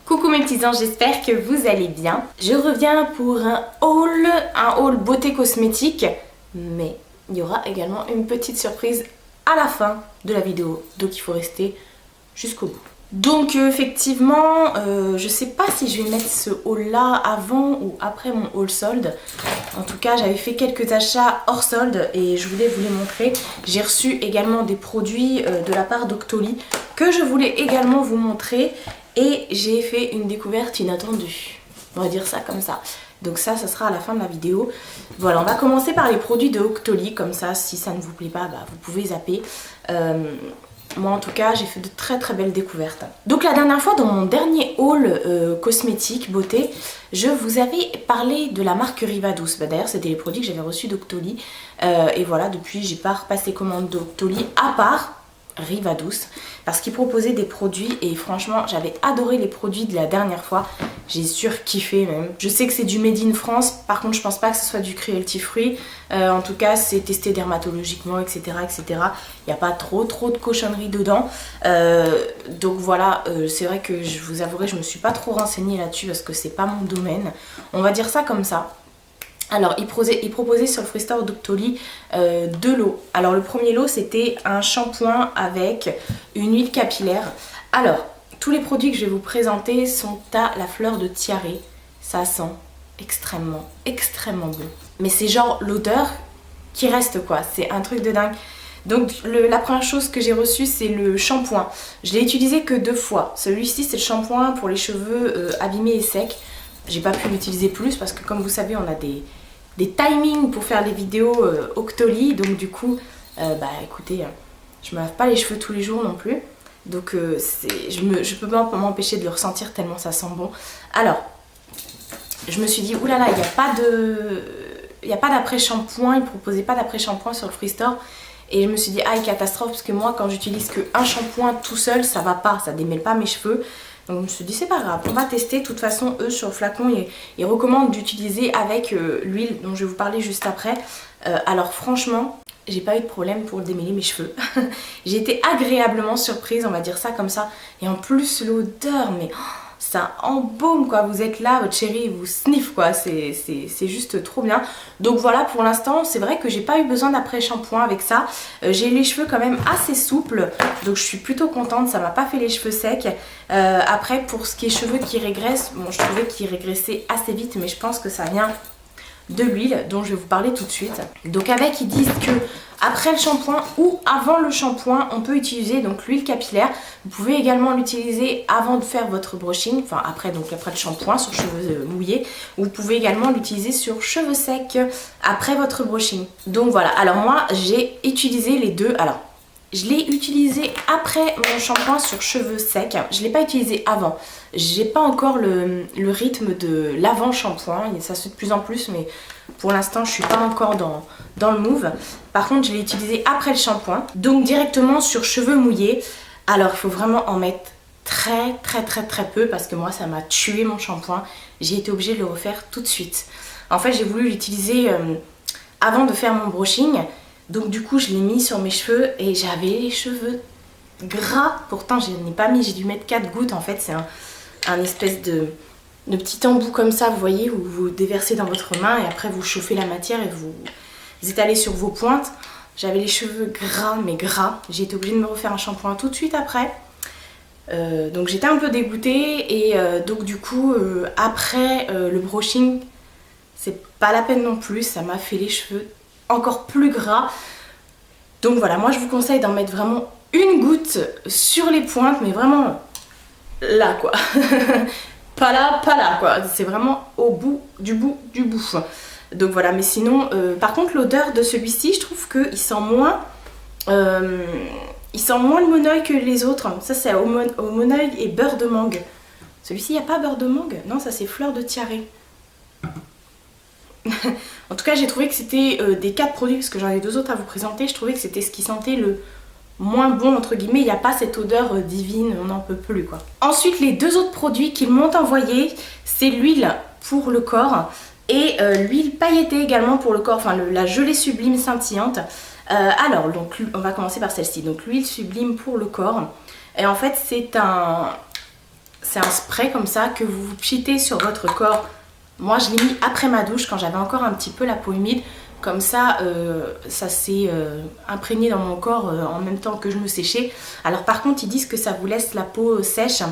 Coucou mes petits anges, j'espère que vous allez bien. Je reviens pour un haul beauté cosmétique, mais il y aura également une petite surprise à la fin de la vidéo, donc il faut rester jusqu'au bout. Donc effectivement, je sais pas si je vais mettre ce haul là avant ou après mon haul solde. En tout cas, j'avais fait quelques achats hors solde et je voulais vous les montrer. J'ai reçu également des produits de la part d'Octoly que je voulais également vous montrer. Et j'ai fait une découverte inattendue, on va dire ça comme ça. Donc ça sera à la fin de la vidéo. Voilà, on va commencer par les produits de Octoly, comme ça si ça ne vous plaît pas, vous pouvez zapper. Moi en tout cas j'ai fait de très très belles découvertes. Donc la dernière fois dans mon dernier haul cosmétique beauté, je vous avais parlé de la marque Rivadouce. D'ailleurs c'était les produits que j'avais reçus d'Octoly. Et voilà, depuis j'ai pas repassé commande d'Octoly à part Rivadouce parce qu'ils proposaient des produits et franchement j'avais adoré les produits de la dernière fois, j'ai surkiffé même. Je sais que c'est du made in France, par contre je pense pas que ce soit du cruelty free, en tout cas c'est testé dermatologiquement etc etc. Il n'y a pas trop de cochonneries dedans, donc voilà, c'est vrai que je vous avouerai je me suis pas trop renseignée là-dessus parce que c'est pas mon domaine, on va dire ça comme ça. Alors, il proposait sur le Free Store d'Octoly deux lots. Alors, le premier lot, c'était un shampoing avec une huile capillaire. Alors, tous les produits que je vais vous présenter sont à la fleur de tiare. Ça sent extrêmement bon. Mais c'est genre l'odeur qui reste quoi. C'est un truc de dingue. Donc, la première chose que j'ai reçue, c'est le shampoing. Je l'ai utilisé que 2 fois. Celui-ci, c'est le shampoing pour les cheveux abîmés et secs. J'ai pas pu l'utiliser plus parce que comme vous savez on a des timings pour faire les vidéos Octoly, donc du coup écoutez, je me lave pas les cheveux tous les jours non plus, donc je peux pas m'empêcher de le ressentir tellement ça sent bon. Alors je me suis dit oulala, il n'y a pas d'après shampoing, il proposait pas d'après shampoing sur le Free Store. Et je me suis dit, catastrophe, parce que moi, quand j'utilise qu'un shampoing tout seul, ça va pas, ça démêle pas mes cheveux. Donc je me suis dit, c'est pas grave, on va tester. De toute façon, eux, sur le flacon, ils recommandent d'utiliser avec l'huile dont je vais vous parler juste après. Alors franchement, j'ai pas eu de problème pour démêler mes cheveux. J'ai été agréablement surprise, on va dire ça comme ça. Et en plus, l'odeur, mais... ça embaume quoi, vous êtes là, votre chérie vous sniffe quoi, c'est juste trop bien. Donc voilà, pour l'instant c'est vrai que j'ai pas eu besoin d'après shampoing avec ça. J'ai les cheveux quand même assez souples, donc je suis plutôt contente, ça m'a pas fait les cheveux secs. Après pour ce qui est cheveux qui régressent, bon je trouvais qu'ils régressaient assez vite, mais je pense que ça vient de l'huile dont je vais vous parler tout de suite. Donc avec, ils disent que après le shampoing ou avant le shampoing on peut utiliser donc l'huile capillaire. Vous pouvez également l'utiliser avant de faire votre brushing, enfin après le shampoing sur cheveux mouillés. Vous pouvez également l'utiliser sur cheveux secs après votre brushing. Donc voilà, alors moi j'ai utilisé les deux. Alors je l'ai utilisé après mon shampoing sur cheveux secs. Je ne l'ai pas utilisé avant. J'ai pas encore le rythme de l'avant shampoing. Ça se fait de plus en plus, mais pour l'instant, je suis pas encore dans le move. Par contre, je l'ai utilisé après le shampoing. Donc directement sur cheveux mouillés. Alors, il faut vraiment en mettre très peu parce que moi, ça m'a tué mon shampoing. J'ai été obligée de le refaire tout de suite. En fait, j'ai voulu l'utiliser avant de faire mon brushing. Donc du coup je l'ai mis sur mes cheveux et j'avais les cheveux gras. Pourtant je n'ai pas mis, j'ai dû mettre 4 gouttes. En fait c'est un espèce de petit embout comme ça, vous voyez, où vous déversez dans votre main et après vous chauffez la matière et vous étalez sur vos pointes. J'avais les cheveux gras, mais gras. J'ai été obligée de me refaire un shampoing tout de suite après. Donc j'étais un peu dégoûtée et donc du coup après le brushing c'est pas la peine non plus, ça m'a fait les cheveux encore plus gras. Donc voilà, moi je vous conseille d'en mettre vraiment une goutte sur les pointes, mais vraiment là quoi. pas là quoi, c'est vraiment au bout du bout. Donc voilà, mais sinon par contre l'odeur de celui-ci, je trouve qu'il sent moins le monoeil que les autres. Ça c'est au monoeil et beurre de mangue. Celui-ci il n'y a pas beurre de mangue, non, ça c'est fleur de tiare. En tout cas j'ai trouvé que c'était des 4 produits, parce que j'en ai 2 autres à vous présenter, je trouvais que c'était ce qui sentait le moins bon entre guillemets. Il n'y a pas cette odeur divine, on n'en peut plus quoi. Ensuite les 2 autres produits qu'ils m'ont envoyés, c'est l'huile pour le corps et l'huile pailletée également pour le corps, enfin la gelée sublime scintillante. Alors donc on va commencer par celle-ci, donc l'huile sublime pour le corps. Et en fait c'est c'est un spray comme ça que vous pchitez sur votre corps. Moi je l'ai mis après ma douche quand j'avais encore un petit peu la peau humide. Comme ça, ça s'est imprégné dans mon corps en même temps que je me séchais. Alors par contre, ils disent que ça vous laisse la peau sèche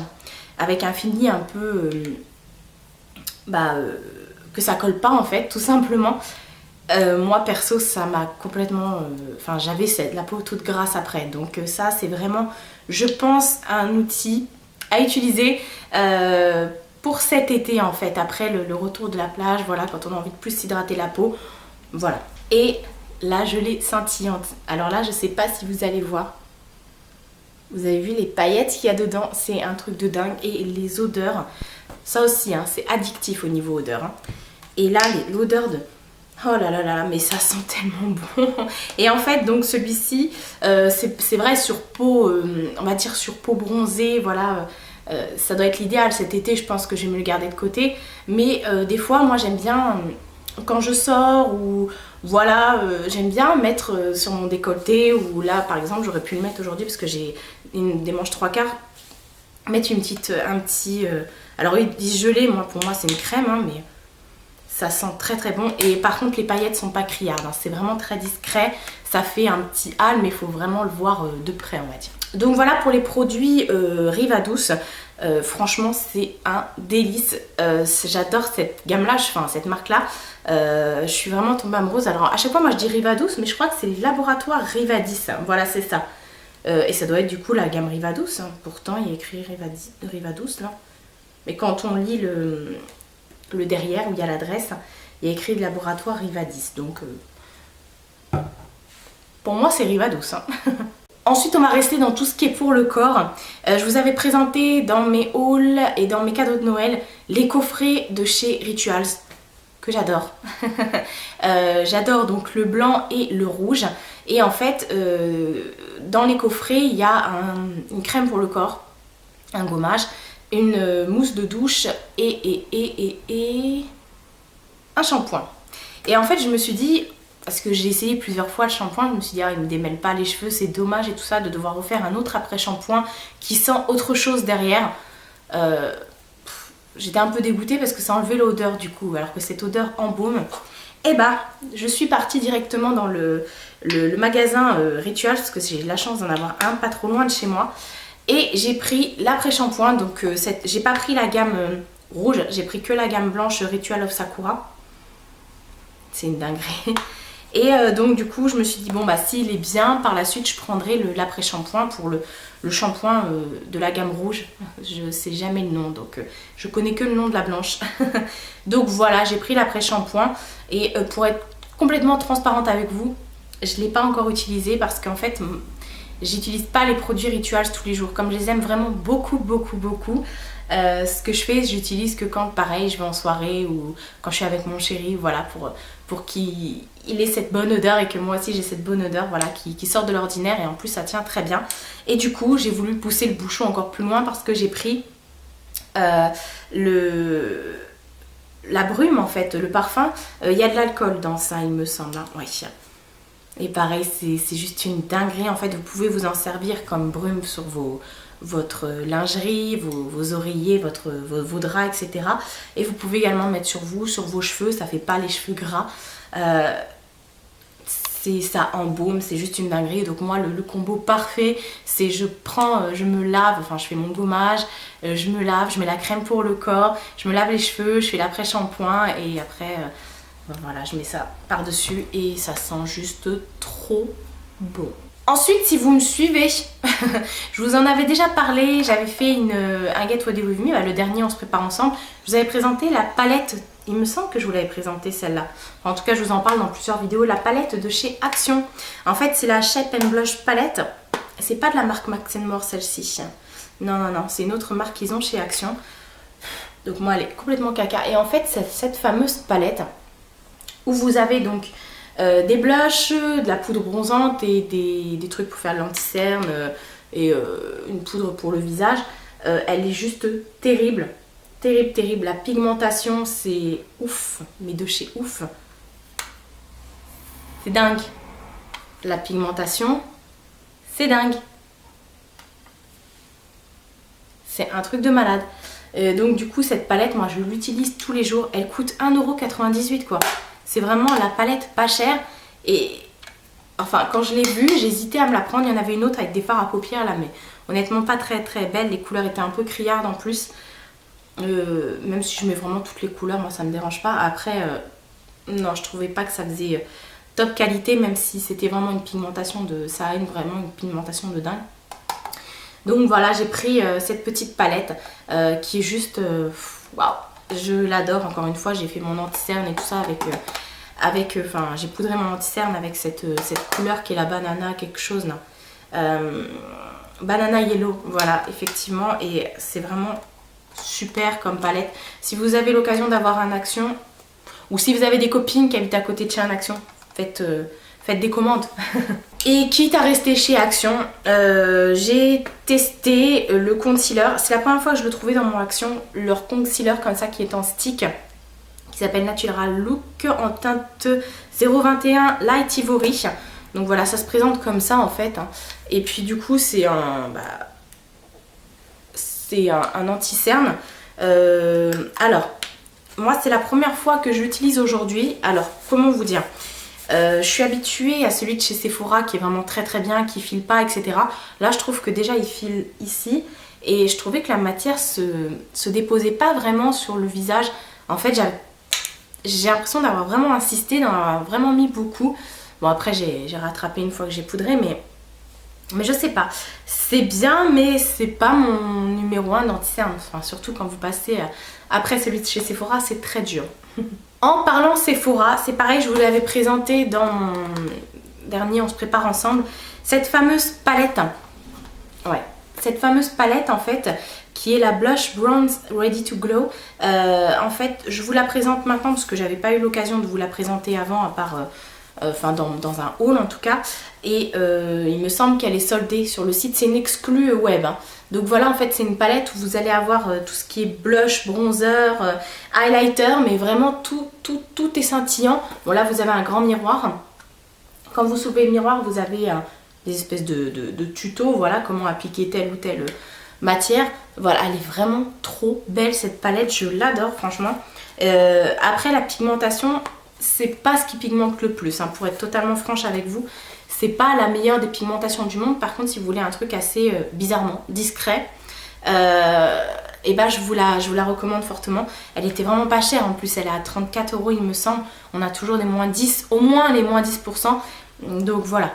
avec un fini un peu... que ça colle pas en fait, tout simplement. Moi perso, ça m'a complètement... Enfin, j'avais la peau toute grasse après. Donc ça, c'est vraiment, je pense, un outil à utiliser pour cet été en fait. Après le retour de la plage, voilà, quand on a envie de plus s'hydrater la peau. Voilà. Et la gelée scintillante. Alors là, je sais pas si vous allez voir. Vous avez vu les paillettes qu'il y a dedans. C'est un truc de dingue. Et les odeurs. Ça aussi, hein, c'est addictif au niveau odeur. Hein. Et là, l'odeur de... Oh là là là, mais ça sent tellement bon. Et en fait, donc celui-ci, c'est vrai sur peau, on va dire sur peau bronzée, voilà. Ça doit être l'idéal cet été, je pense que je vais me le garder de côté. Mais des fois, moi j'aime bien... quand je sors ou voilà, j'aime bien mettre sur mon décolleté ou là par exemple j'aurais pu le mettre aujourd'hui parce que j'ai des manches 3/4, mettre un petit alors ils disent gelé, pour moi c'est une crème hein, mais ça sent très très bon. Et par contre les paillettes sont pas criardes hein, c'est vraiment très discret, ça fait un petit hâle mais il faut vraiment le voir de près on va dire. Donc voilà pour les produits Riva Douce. Franchement c'est un délice, j'adore cette gamme là, enfin cette marque là. Je suis vraiment tombée amoureuse. Alors à chaque fois moi je dis Riva Douce mais je crois que c'est le laboratoire Rivadis, voilà c'est ça. Et ça doit être du coup la gamme Riva Douce hein. Pourtant il y a écrit Riva Douce là. Mais quand on lit le derrière où il y a l'adresse, il y a écrit le laboratoire Rivadis. Donc pour moi c'est Riva Douce hein. Ensuite, on va rester dans tout ce qui est pour le corps. Je vous avais présenté dans mes hauls et dans mes cadeaux de Noël les coffrets de chez Rituals que j'adore. J'adore donc le blanc et le rouge. Et en fait, dans les coffrets, il y a une crème pour le corps, un gommage, une mousse de douche et un shampoing. Et en fait, je me suis dit... Parce que j'ai essayé plusieurs fois le shampoing, je me suis dit, ah, il ne me démêle pas les cheveux, c'est dommage et tout ça, de devoir refaire un autre après-shampoing qui sent autre chose derrière. J'étais un peu dégoûtée parce que ça enlevait l'odeur du coup, alors que cette odeur embaume. Et bah, je suis partie directement dans le magasin Rituals, parce que j'ai la chance d'en avoir un pas trop loin de chez moi. Et j'ai pris l'après-shampoing, donc j'ai pas pris la gamme rouge, j'ai pris que la gamme blanche Ritual of Sakura. C'est une dinguerie. Et donc du coup je me suis dit bon bah s'il est bien, par la suite je prendrai l'après-shampoing pour le shampoing de la gamme rouge. Je sais jamais le nom donc je connais que le nom de la blanche. Donc voilà, j'ai pris l'après-shampoing et pour être complètement transparente avec vous, je ne l'ai pas encore utilisé parce qu'en fait j'utilise pas les produits Rituals tous les jours. Comme je les aime vraiment beaucoup ce que je fais, j'utilise que quand pareil je vais en soirée ou quand je suis avec mon chéri, voilà, pour qu'il ait cette bonne odeur et que moi aussi j'ai cette bonne odeur, voilà, qui sort de l'ordinaire et en plus ça tient très bien. Et du coup j'ai voulu pousser le bouchon encore plus loin parce que j'ai pris la brume en fait, le parfum, il y a de l'alcool dans ça il me semble, hein. Ouais. Et pareil c'est juste une dinguerie en fait, vous pouvez vous en servir comme brume sur votre lingerie, vos oreillers, vos draps, etc. Et vous pouvez également mettre sur vous, sur vos cheveux, ça fait pas les cheveux gras. Ça embaume, c'est juste une dinguerie. Donc moi le combo parfait, c'est je me lave, enfin je fais mon gommage, je me lave, je mets la crème pour le corps, je me lave les cheveux, je fais l'après-shampoing et après voilà, je mets ça par dessus et ça sent juste trop bon. Ensuite, si vous me suivez, je vous en avais déjà parlé, j'avais fait un Get Ready With Me, le dernier on se prépare ensemble. Je vous avais présenté la palette, il me semble que je vous l'avais présentée celle-là. En tout cas, je vous en parle dans plusieurs vidéos, la palette de chez Action. En fait, c'est la Shape and Blush palette. C'est pas de la marque Max More celle-ci. Non, c'est une autre marque qu'ils ont chez Action. Donc moi, elle est complètement caca. Et en fait, cette fameuse palette où vous avez donc... des blushs, de la poudre bronzante et des trucs pour faire l'anti-cerne et une poudre pour le visage. Elle est juste terrible. Terrible. La pigmentation, c'est ouf. Mais de chez ouf. C'est dingue. La pigmentation, c'est dingue. C'est un truc de malade. Donc du coup cette palette, moi je l'utilise tous les jours. Elle coûte 1,98 € quoi. C'est vraiment la palette pas chère. Et enfin quand je l'ai vue, j'hésitais à me la prendre. Il y en avait une autre avec des fards à paupières là, mais honnêtement pas très très belle. Les couleurs étaient un peu criardes en plus. Même si je mets vraiment toutes les couleurs, moi ça me dérange pas. Après, non, je trouvais pas que ça faisait top qualité, même si c'était vraiment une pigmentation de... Ça a vraiment une pigmentation de dingue. Donc voilà, j'ai pris cette petite palette qui est juste... Waouh, je l'adore. Encore une fois, j'ai fait mon anti-cerne et tout ça avec... Enfin, j'ai poudré mon anti-cerne avec cette couleur qui est la banana quelque chose là. Banana yellow, voilà, effectivement. Et c'est vraiment super comme palette. Si vous avez l'occasion d'avoir un Action, ou si vous avez des copines qui habitent à côté de chez un Action, faites des commandes. Et quitte à rester chez Action, j'ai testé le concealer. C'est la première fois que je le trouvais dans mon Action, leur concealer comme ça qui est en stick, qui s'appelle Natural Look en teinte 021 Light Ivory. Donc voilà, ça se présente comme ça en fait. Et puis du coup c'est un anti-cerne. Alors, moi c'est la première fois que je l'utilise aujourd'hui. Alors, comment vous dire, je suis habituée à celui de chez Sephora qui est vraiment très très bien, qui file pas, etc. Là, je trouve que déjà il file ici. Et je trouvais que la matière se déposait pas vraiment sur le visage. En fait, j'ai l'impression d'avoir vraiment insisté, d'en avoir vraiment mis beaucoup. Bon, après, j'ai rattrapé une fois que j'ai poudré, mais je sais pas. C'est bien, mais c'est pas mon numéro 1 d'anti-cerne. Enfin, surtout quand vous passez après celui de chez Sephora, c'est très dur. En parlant Sephora, c'est pareil, je vous l'avais présenté dans mon dernier On se prépare ensemble. Cette fameuse palette. Ouais, cette fameuse palette en fait, qui est la Blush Bronze Ready to Glow. En fait, je vous la présente maintenant parce que j'avais pas eu l'occasion de vous la présenter avant, à part... Enfin dans un haul en tout cas, et il me semble qu'elle est soldée sur le site, c'est une exclue web hein. Donc voilà, en fait c'est une palette où vous allez avoir tout ce qui est blush, bronzer, highlighter, mais vraiment tout est scintillant. Bon là vous avez un grand miroir, quand vous soulevez le miroir vous avez des espèces de tutos, voilà comment appliquer telle ou telle matière. Voilà, elle est vraiment trop belle cette palette, je l'adore franchement. Après la pigmentation, c'est pas ce qui pigmente le plus, hein, pour être totalement franche avec vous. C'est pas la meilleure des pigmentations du monde. Par contre, si vous voulez un truc assez bizarrement discret, et ben je vous la recommande fortement. Elle était vraiment pas chère en plus, elle est à 34 € il me semble. On a toujours des moins 10, au moins les moins 10%. Donc voilà,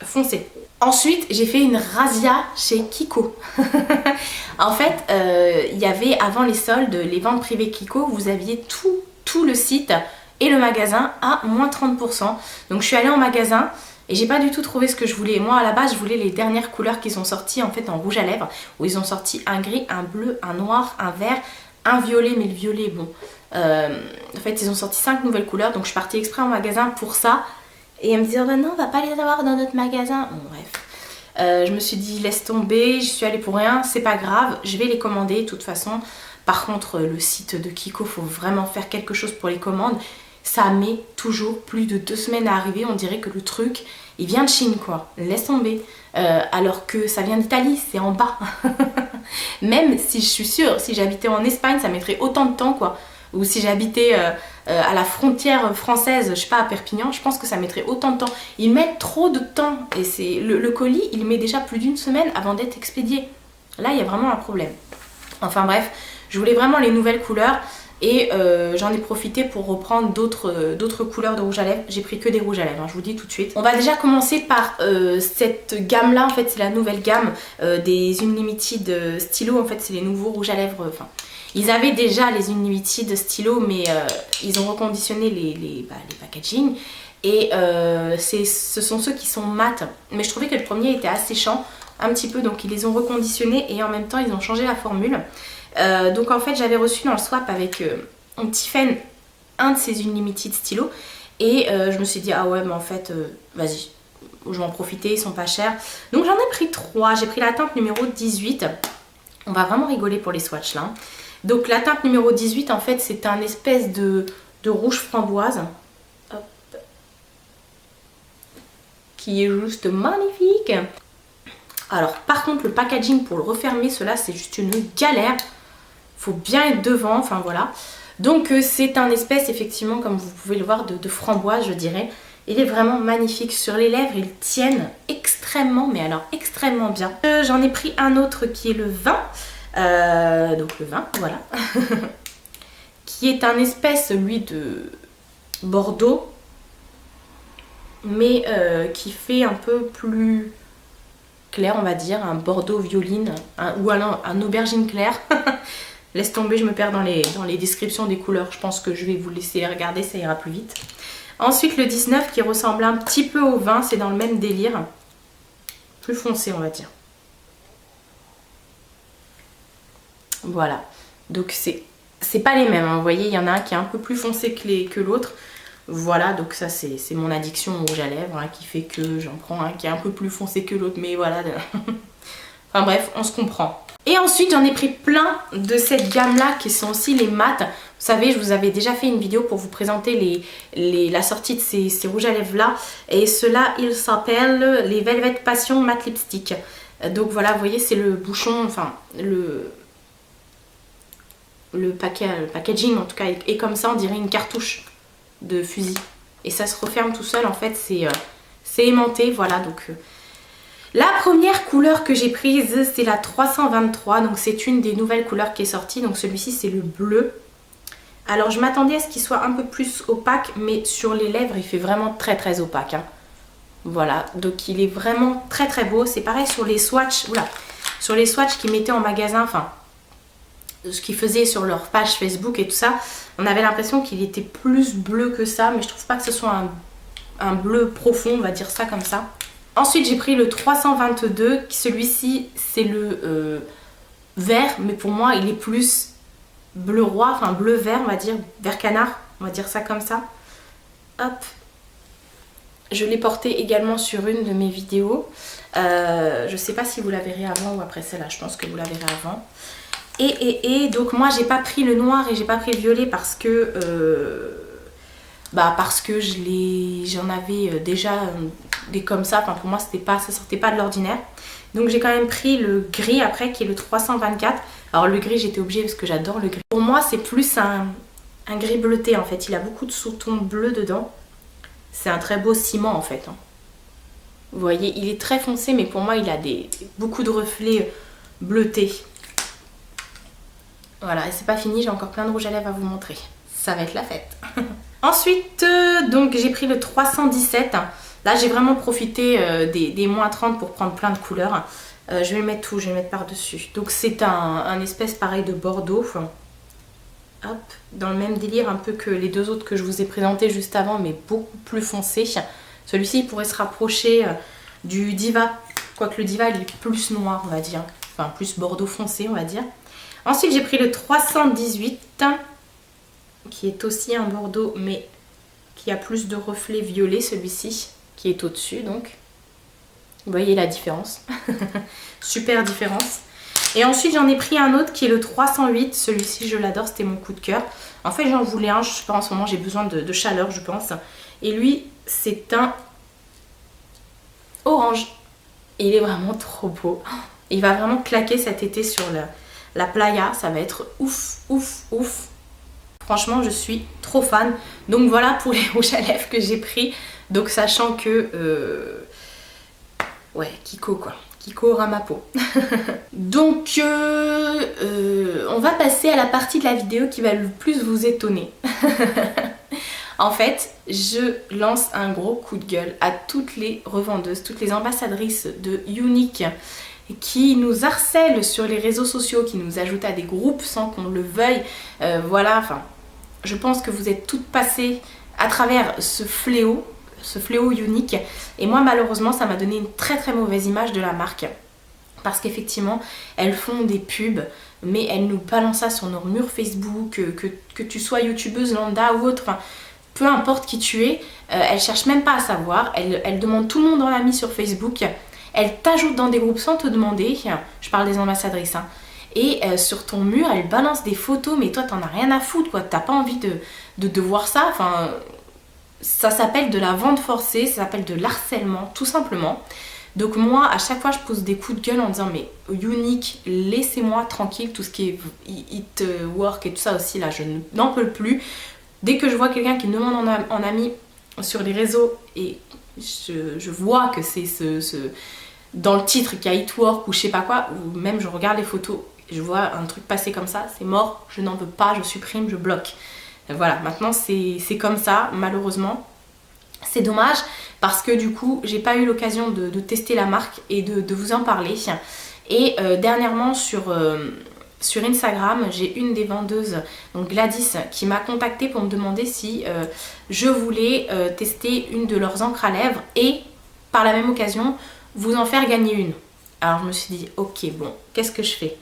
foncez. Ensuite, j'ai fait une razzia chez Kiko. En fait, il y avait avant les soldes, les ventes privées Kiko, vous aviez tout le site et le magasin à moins 30%. Donc je suis allée en magasin et j'ai pas du tout trouvé ce que je voulais. Moi à la base je voulais les dernières couleurs qui sont sorties en fait en rouge à lèvres, où ils ont sorti un gris, un bleu, un noir, un vert, un violet, mais le violet bon. En fait ils ont sorti 5 nouvelles couleurs, donc je suis partie exprès en magasin pour ça. Et elle me disait oh ben non on va pas les avoir dans notre magasin. Bon bref. Je me suis dit laisse tomber, j'y suis allée pour rien, c'est pas grave, je vais les commander de toute façon. Par contre le site de Kiko, faut vraiment faire quelque chose pour les commandes. Ça met toujours plus de 2 semaines à arriver, on dirait que le truc il vient de Chine quoi, laisse tomber. Alors que ça vient d'Italie, c'est en bas. Même si je suis sûre, si j'habitais en Espagne ça mettrait autant de temps quoi. Ou si j'habitais à la frontière française, je sais pas à Perpignan, je pense que ça mettrait autant de temps. Ils mettent trop de temps et c'est le colis il met déjà plus d'1 semaine avant d'être expédié. Là il y a vraiment un problème. Enfin bref, je voulais vraiment les nouvelles couleurs. Et j'en ai profité pour reprendre d'autres couleurs de rouge à lèvres. J'ai pris que des rouges à lèvres, hein, je vous dis tout de suite. On va déjà commencer par cette gamme là. En fait c'est la nouvelle gamme des Unlimited stylos. En fait c'est les nouveaux rouges à lèvres. Enfin, ils avaient déjà les Unlimited stylos, mais ils ont reconditionné les packaging. Et ce sont ceux qui sont mat. Mais je trouvais que le premier était assez chiant un petit peu, donc ils les ont reconditionnés et en même temps ils ont changé la formule. Donc en fait j'avais reçu dans le swap avec un petit fan un de ces Unlimited stylos et je me suis dit ah ouais mais en fait vas-y je vais en profiter, ils sont pas chers. Donc j'en ai pris 3, j'ai pris la teinte numéro 18. On va vraiment rigoler pour les swatchs là. Donc la teinte numéro 18 en fait c'est un espèce de rouge framboise. Hop. Qui est juste magnifique. Alors par contre le packaging pour le refermer, cela c'est juste une galère. Faut bien être devant, enfin voilà. Donc c'est un espèce effectivement comme vous pouvez le voir de framboise je dirais. Il est vraiment magnifique sur les lèvres, ils tiennent extrêmement, mais alors extrêmement bien. J'en ai pris un autre qui est le vin. Donc le vin, voilà. Qui est un espèce lui de Bordeaux. Mais qui fait un peu plus clair on va dire, un Bordeaux violine ou un aubergine claire. Laisse tomber, je me perds dans les descriptions des couleurs, je pense que je vais vous laisser regarder, ça ira plus vite. Ensuite le 19 qui ressemble un petit peu au vin, c'est dans le même délire, plus foncé on va dire. Voilà, donc c'est pas les mêmes, hein. Vous voyez il y en a un qui est un peu plus foncé que l'autre. Voilà, donc ça c'est mon addiction au rouge à lèvres hein, qui fait que j'en prends un qui est un peu plus foncé que l'autre, mais voilà. Enfin bref, on se comprend. Et ensuite j'en ai pris plein de cette gamme là qui sont aussi les mats. Vous savez, je vous avais déjà fait une vidéo pour vous présenter la sortie de ces rouges à lèvres là. Et ceux-là, ils s'appellent les Velvet Passion Matte Lipstick. Donc voilà, vous voyez, c'est le bouchon, enfin le packaging en tout cas est comme ça, on dirait une cartouche de fusil. Et ça se referme tout seul, en fait, c'est aimanté, voilà. Donc la première couleur que j'ai prise, c'est la 323. Donc c'est une des nouvelles couleurs qui est sortie. Donc celui-ci, c'est le bleu. Alors je m'attendais à ce qu'il soit un peu plus opaque, mais sur les lèvres il fait vraiment très opaque hein. Voilà, donc il est vraiment très beau. C'est pareil sur les swatchs, oula, sur les swatchs qu'ils mettaient en magasin, enfin ce qu'ils faisaient sur leur page Facebook et tout ça, on avait l'impression qu'il était plus bleu que ça, mais je trouve pas que ce soit un bleu profond, on va dire ça comme ça. Ensuite j'ai pris le 322, celui-ci c'est le vert, mais pour moi il est plus bleu roi, enfin bleu vert on va dire, vert canard, on va dire ça comme ça. Hop, je l'ai porté également sur une de mes vidéos, je sais pas si vous la verrez avant ou après celle-là, je pense que vous la verrez avant. Et donc moi j'ai pas pris le noir et j'ai pas pris le violet parce que j'en avais déjà des comme ça, enfin pour moi ça sortait pas de l'ordinaire. Donc j'ai quand même pris le gris après qui est le 324. Alors le gris j'étais obligée parce que j'adore le gris. Pour moi c'est plus un gris bleuté en fait, il a beaucoup de sous-tons bleus dedans. C'est un très beau ciment en fait hein. Vous voyez il est très foncé mais pour moi il a beaucoup de reflets bleutés. Voilà, et c'est pas fini, j'ai encore plein de rouge à lèvres à vous montrer. Ça va être la fête. Ensuite, donc j'ai pris le 317. Là, j'ai vraiment profité des moins 30 pour prendre plein de couleurs. Je vais mettre tout, je vais mettre par-dessus. Donc c'est un espèce pareil de Bordeaux. Hop, dans le même délire un peu que les deux autres que je vous ai présentés juste avant, mais beaucoup plus foncé. Celui-ci, il pourrait se rapprocher du Diva. Quoique le Diva, il est plus noir, on va dire. Enfin, plus Bordeaux foncé, on va dire. Ensuite j'ai pris le 318 qui est aussi un Bordeaux mais qui a plus de reflets violets, celui-ci qui est au-dessus donc. Vous voyez la différence. Super différence. Et ensuite j'en ai pris un autre qui est le 308, celui-ci je l'adore, c'était mon coup de cœur. En fait j'en voulais un, je sais pas, en ce moment j'ai besoin de chaleur je pense. Et lui c'est un orange. Et il est vraiment trop beau. Il va vraiment claquer cet été sur la playa, ça va être ouf. Franchement je suis trop fan. Donc voilà pour les rouges à lèvres que j'ai pris. Donc sachant que ouais, Kiko quoi, Kiko Ramapo. Donc on va passer à la partie de la vidéo qui va le plus vous étonner. En fait je lance un gros coup de gueule à toutes les revendeuses, toutes les ambassadrices de Younique qui nous harcèlent sur les réseaux sociaux, qui nous ajoutent à des groupes sans qu'on le veuille. Voilà, enfin, je pense que vous êtes toutes passées à travers ce fléau Younique. Et moi, malheureusement, ça m'a donné une très mauvaise image de la marque. Parce qu'effectivement, elles font des pubs, mais elles nous balancent ça sur nos murs Facebook, que tu sois youtubeuse lambda ou autre, enfin, peu importe qui tu es, elles cherchent même pas à savoir. Elles demandent tout le monde en ami sur Facebook. Elle t'ajoute dans des groupes sans te demander, je parle des ambassadrices, hein, et sur ton mur, elle balance des photos, mais toi t'en as rien à foutre, quoi, t'as pas envie de voir ça, enfin, ça s'appelle de la vente forcée, ça s'appelle de l'harcèlement, tout simplement. Donc moi, à chaque fois, je pose des coups de gueule en disant mais Younique, laissez-moi tranquille, tout ce qui est It Work et tout ça aussi, là, je n'en peux plus. Dès que je vois quelqu'un qui me demande en ami sur les réseaux et je vois que c'est dans le titre qu'il y a It Work ou je sais pas quoi, ou même je regarde les photos, je vois un truc passer comme ça, c'est mort, je n'en veux pas, je supprime, je bloque. Voilà, maintenant c'est comme ça, malheureusement. C'est dommage parce que du coup j'ai pas eu l'occasion de tester la marque et de vous en parler. Et dernièrement sur Instagram, j'ai une des vendeuses, donc Gladys, qui m'a contactée pour me demander si je voulais tester une de leurs encres à lèvres et par la même occasion vous en faire gagner une. Alors je me suis dit ok, bon, qu'est-ce que je fais?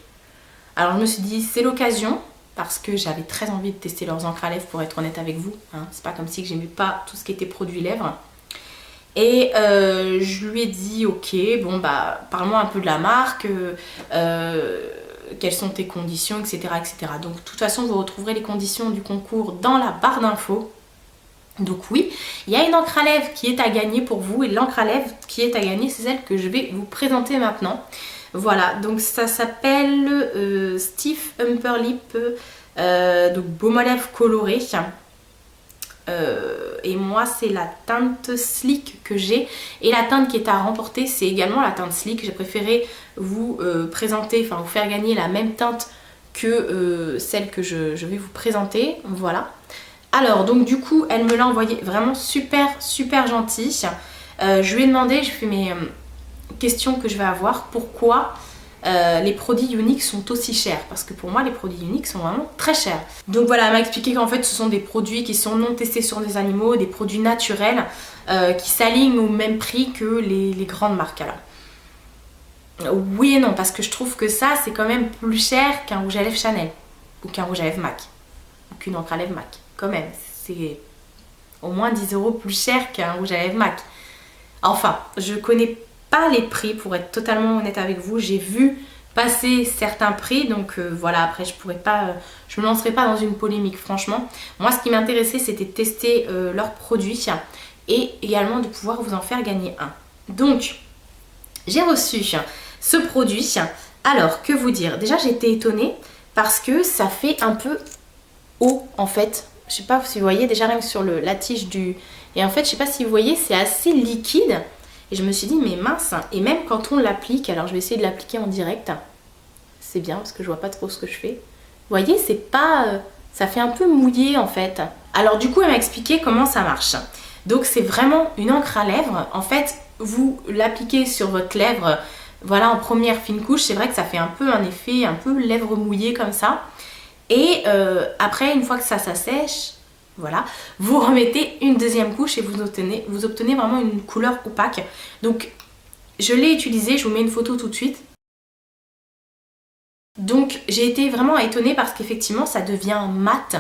Alors je me suis dit c'est l'occasion, parce que j'avais très envie de tester leurs encres à lèvres pour être honnête avec vous. Hein. C'est pas comme si j'aimais pas tout ce qui était produit lèvres. Et je lui ai dit ok, bon bah parle-moi un peu de la marque, quelles sont tes conditions, etc., etc. Donc de toute façon vous retrouverez les conditions du concours dans la barre d'infos. Donc oui, il y a une encre à lèvres qui est à gagner pour vous et l'encre à lèvres qui est à gagner, c'est celle que je vais vous présenter maintenant. Voilà, donc ça s'appelle Stiff Upper Lip, donc baume à lèvres coloré. Et moi c'est la teinte Sleek que j'ai. Et la teinte qui est à remporter c'est également la teinte Sleek. J'ai préféré vous présenter, enfin vous faire gagner la même teinte que celle que je vais vous présenter. Voilà. Alors donc du coup elle me l'a envoyé vraiment super gentille. Je lui ai demandé, je fais mes questions que je vais avoir, pourquoi les produits Younique sont aussi chers, parce que pour moi les produits Younique sont vraiment très chers. Donc voilà, elle m'a expliqué qu'en fait ce sont des produits qui sont non testés sur des animaux, des produits naturels qui s'alignent au même prix que les grandes marques. Alors oui et non, parce que je trouve que ça c'est quand même plus cher qu'un rouge à lèvres Chanel ou qu'un rouge à lèvres MAC ou qu'une encre à lèvres MAC. Quand même, c'est au moins 10 € plus cher qu'un rouge à lèvres MAC. Enfin, je connais pas les prix pour être totalement honnête avec vous. J'ai vu passer certains prix, donc voilà, après je me lancerai pas dans une polémique franchement. Moi ce qui m'intéressait c'était de tester leurs produits et également de pouvoir vous en faire gagner un. Donc j'ai reçu ce produit. Alors que vous dire, déjà j'ai été étonnée parce que ça fait un peu haut en fait. Je sais pas si vous voyez déjà rien que sur la tige du... Et en fait je sais pas si vous voyez, c'est assez liquide. Et je me suis dit mais mince, et même quand on l'applique, alors je vais essayer de l'appliquer en direct. C'est bien parce que je vois pas trop ce que je fais. Vous voyez, c'est pas... ça fait un peu mouillé en fait. Alors du coup elle m'a expliqué comment ça marche. Donc c'est vraiment une encre à lèvres. En fait vous l'appliquez sur votre lèvre, voilà, en première fine couche. C'est vrai que ça fait un peu un effet, un peu lèvres mouillées comme ça. Et après une fois que ça s'assèche, voilà, vous remettez une deuxième couche et vous obtenez vraiment une couleur opaque. Donc je l'ai utilisé, je vous mets une photo tout de suite. Donc j'ai été vraiment étonnée parce qu'effectivement ça devient mat,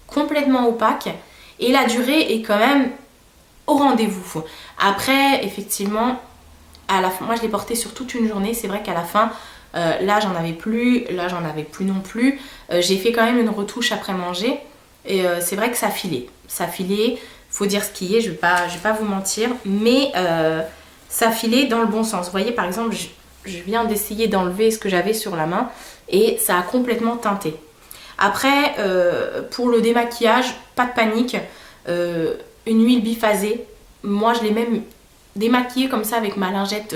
complètement opaque et la durée est quand même au rendez-vous. Après effectivement, à la fin, moi je l'ai porté sur toute une journée, c'est vrai qu'à la fin, là j'en avais plus non plus. J'ai fait quand même une retouche après manger. Et c'est vrai que ça filait, faut dire ce qui est, je vais pas vous mentir, mais ça filait dans le bon sens. Vous voyez par exemple, je viens d'essayer d'enlever ce que j'avais sur la main et ça a complètement teinté. Après, pour le démaquillage, pas de panique, une huile biphasée, moi je l'ai même démaquillée comme ça avec ma lingette,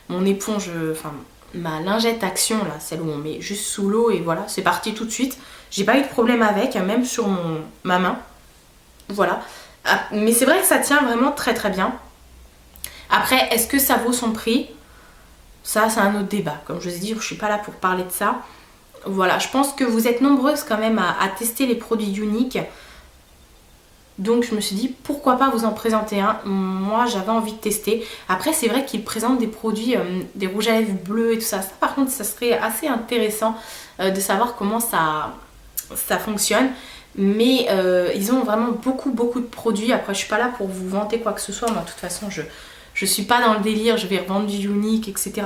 mon éponge, enfin ma lingette Action, là, celle où on met juste sous l'eau et voilà, c'est parti tout de suite. J'ai pas eu de problème avec, même sur ma main. Voilà. Ah, mais c'est vrai que ça tient vraiment très bien. Après, est-ce que ça vaut son prix? Ça, c'est un autre débat. Comme je vous ai dit, je suis pas là pour parler de ça. Voilà, je pense que vous êtes nombreuses quand même à tester les produits Younique. Donc je me suis dit, pourquoi pas vous en présenter un? Moi, j'avais envie de tester. Après, c'est vrai qu'ils présentent des produits, des rouges à lèvres bleus et tout ça. Ça, par contre, ça serait assez intéressant de savoir comment ça fonctionne. Mais ils ont vraiment beaucoup de produits. Après je suis pas là pour vous vanter quoi que ce soit. Moi de toute façon je suis pas dans le délire, je vais revendre du Younique, etc.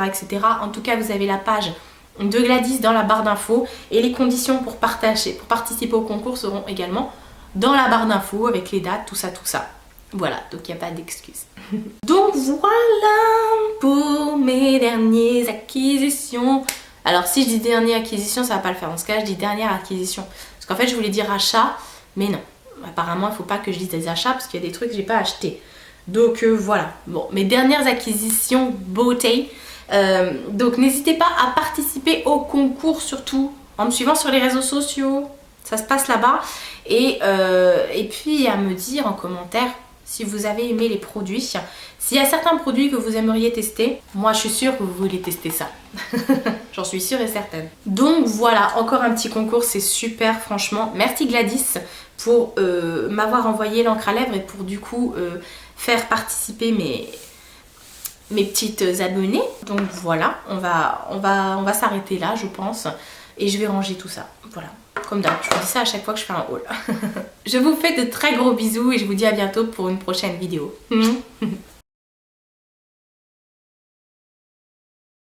En tout cas vous avez la page de Gladys dans la barre d'infos. Et les conditions pour participer au concours seront également dans la barre d'infos avec les dates, tout ça. Voilà, donc il n'y a pas d'excuse. Donc voilà pour mes dernières acquisitions. Alors si je dis dernière acquisition, ça va pas le faire. Dans ce cas, je dis dernière acquisition. Parce qu'en fait, je voulais dire achat, mais non. Apparemment, il faut pas que je dise des achats parce qu'il y a des trucs que j'ai pas acheté. Donc voilà. Bon, mes dernières acquisitions beauté. Donc n'hésitez pas à participer au concours surtout en me suivant sur les réseaux sociaux. Ça se passe là-bas. Et puis à me dire en commentaire si vous avez aimé les produits. S'il y a certains produits que vous aimeriez tester, moi je suis sûre que vous voulez tester ça. J'en suis sûre et certaine. Donc voilà, encore un petit concours, c'est super franchement. Merci Gladys pour m'avoir envoyé l'encre à lèvres et pour du coup faire participer mes petites abonnées. Donc voilà, on va s'arrêter là je pense. Et je vais ranger tout ça. Voilà. Comme d'hab, je vous dis ça à chaque fois que je fais un haul. Je vous fais de très gros bisous et je vous dis à bientôt pour une prochaine vidéo.